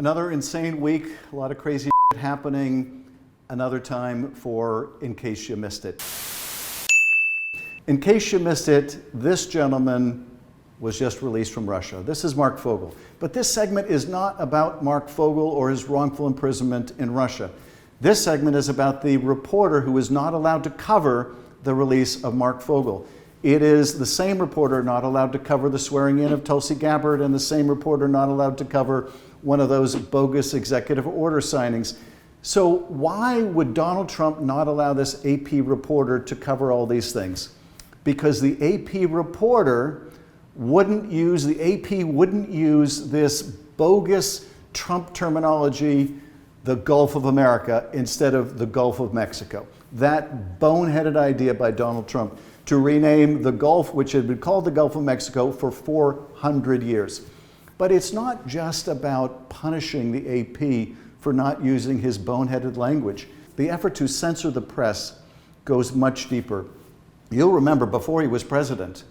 Another insane week, a lot of crazy happening. Another time for In Case You Missed It. In case you missed it, this gentleman was just released from Russia. This is Marc Fogel. But this segment is not about Marc Fogel or his wrongful imprisonment in Russia. This segment is about the reporter who is not allowed to cover the release of Marc Fogel. It is the same reporter not allowed to cover the swearing in of Tulsi Gabbard, and the same reporter not allowed to cover one of those bogus executive order signings. So why would Donald Trump not allow this AP reporter to cover all these things? Because the AP reporter wouldn't use this bogus Trump terminology, the Gulf of America, instead of the Gulf of Mexico. That boneheaded idea by Donald Trump to rename the Gulf, which had been called the Gulf of Mexico for 400 years. But it's not just about punishing the AP for not using his boneheaded language. The effort to censor the press goes much deeper. You'll remember before he was president,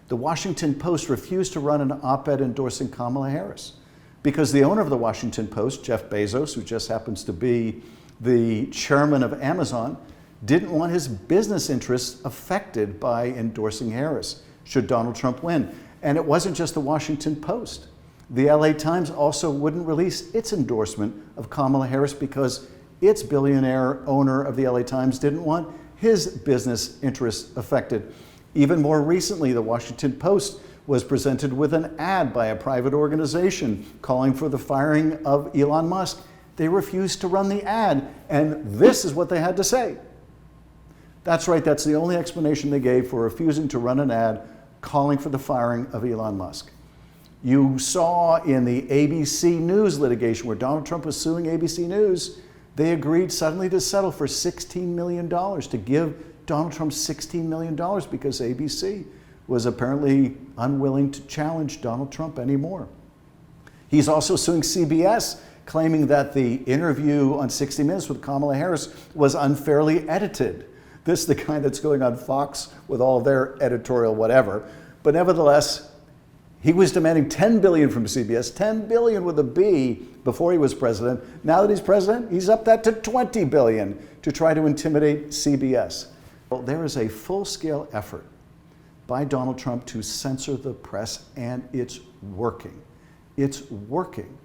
the Washington Post refused to run an op-ed endorsing Kamala Harris because the owner of the Washington Post, Jeff Bezos, who just happens to be the chairman of Amazon, didn't want his business interests affected by endorsing Harris should Donald Trump win. And it wasn't just the Washington Post. The LA Times also wouldn't release its endorsement of Kamala Harris because its billionaire owner of the LA Times didn't want his business interests affected. Even more recently, the Washington Post was presented with an ad by a private organization calling for the firing of Elon Musk. They refused to run the ad, and this is what they had to say. That's right, that's the only explanation they gave for refusing to run an ad calling for the firing of Elon Musk. You saw in the ABC News litigation where Donald Trump was suing ABC News, they agreed suddenly to settle for $16 million, to give Donald Trump $16 million because ABC was apparently unwilling to challenge Donald Trump anymore. He's also suing CBS, claiming that the interview on 60 Minutes with Kamala Harris was unfairly edited. This is the kind that's going on Fox with all their editorial whatever. But nevertheless, he was demanding $10 billion from CBS, $10 billion with a B before he was president. Now that he's president, he's upped that to $20 billion to try to intimidate CBS. Well, there is a full-scale effort by Donald Trump to censor the press, and it's working. It's working.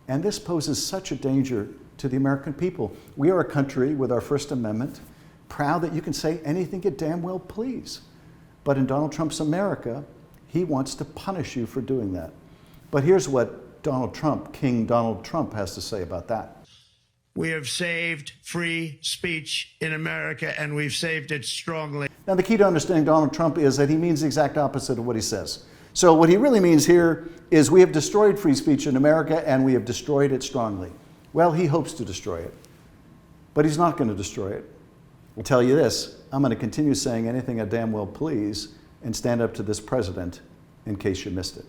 And this poses such a danger to the American people. We are a country with our First Amendment, proud that you can say anything you damn well please. But in Donald Trump's America, he wants to punish you for doing that. But here's what Donald Trump, King Donald Trump, has to say about that. We have saved free speech in America, and we've saved it strongly. Now, the key to understanding Donald Trump is that he means the exact opposite of what he says. So what he really means here is we have destroyed free speech in America, and we have destroyed it strongly. Well, he hopes to destroy it, but he's not going to destroy it. I'll tell you this, I'm going to continue saying anything I damn well please and stand up to this president in case you missed it.